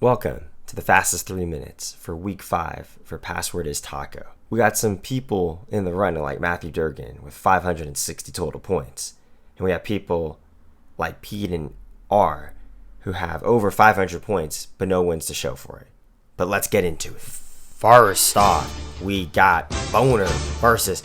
Welcome to the fastest 3 minutes for week 5 for Password is Taco. We got some people in the running like Matthew Durgan with 560 total points. And we have people like Pete and R who have over 500 points but no wins to show for it. But let's get into it. First off, we got Boner versus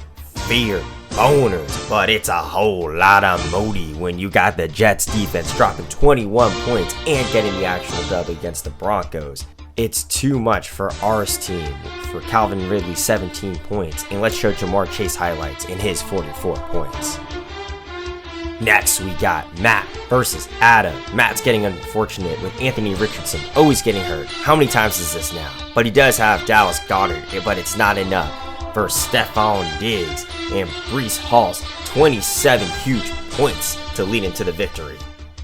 Fear Boners, but it's a whole lot of Modi when you got the Jets defense dropping 21 points and getting the actual dub against the Broncos. It's too much for R's team, for Calvin Ridley 17 points, and let's show Jamar Chase highlights in his 44 points. Next, we got Matt versus Adam. Matt's getting unfortunate with Anthony Richardson always getting hurt. How many times is this now? But he does have Dallas Goedert, but it's not enough for Stephon Diggs and Breece Hall's 27 huge points to lead him to the victory.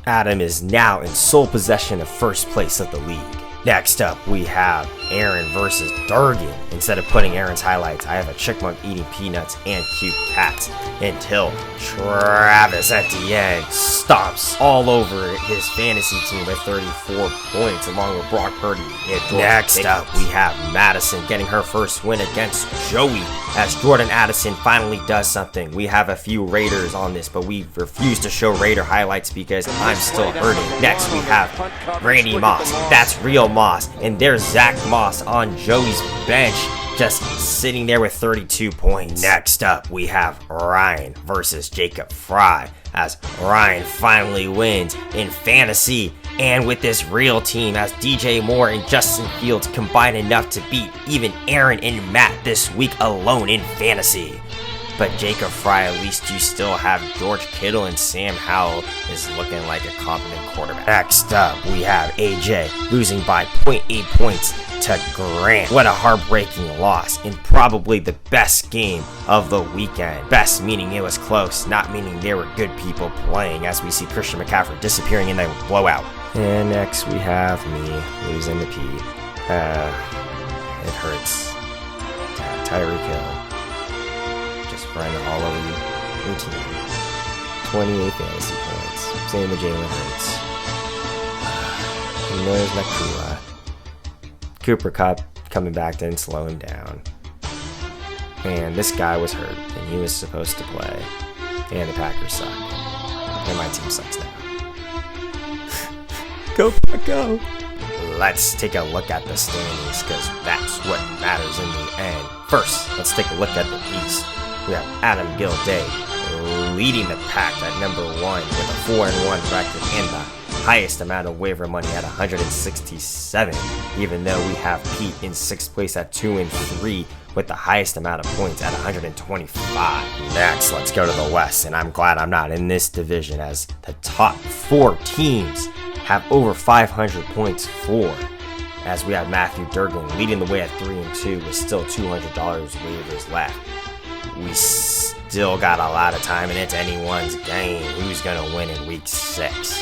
Adam is now in sole possession of first place of the league. Next up, we have Aaron versus Durgan. Instead of putting Aaron's highlights, I have a chipmunk eating peanuts and cute cats until Travis at the end stomps all over his fantasy team with 34 points along with Brock Purdy and George Next Pickens. Up, we have Madison getting her first win against Joey as Jordan Addison finally does something. We have a few Raiders on this, but we refuse to show Raider highlights because I'm still hurting. Next, we have Randy Moss. That's real Moss. And there's Zach Moss on Joey's bench, just sitting there with 32 points. Next up, we have Ryan versus Jacob Fry, as Ryan finally wins in fantasy and with this real team, as DJ Moore and Justin Fields combine enough to beat even Aaron and Matt this week alone in fantasy. But Jacob Fry, at least you still have George Kittle, and Sam Howell is looking like a competent quarterback. Next up, we have AJ losing by 0.8 points to Grant. What a heartbreaking loss in probably the best game of the weekend. Best meaning it was close, not meaning there were good people playing, as we see Christian McCaffrey disappearing in a blowout. And next we have me losing to Pete. It hurts. Tyreek Hill just running all over your team. 28 fantasy points. Same with Jalen Hurts. And there's Nakua. Cooper Kupp coming back didn't slow him down. And this guy was hurt, and he was supposed to play. And the Packers suck. And my team sucks now. Go, Pack, go! Let's take a look at the standings, because that's what matters in the end. First, let's take a look at the East. We have Adam Gilday leading the pack at number 1 with a 4-1 record and the highest amount of waiver money at 167, even though we have Pete in 6th place at 2-3 with the highest amount of points at 125. Next, let's go to the West, and I'm glad I'm not in this division, as the top 4 teams have over 500 points for, as we have Matthew Durgan leading the way at 3-2 with still $200 waivers left. We still got a lot of time, and it's anyone's game who's going to win in week 6.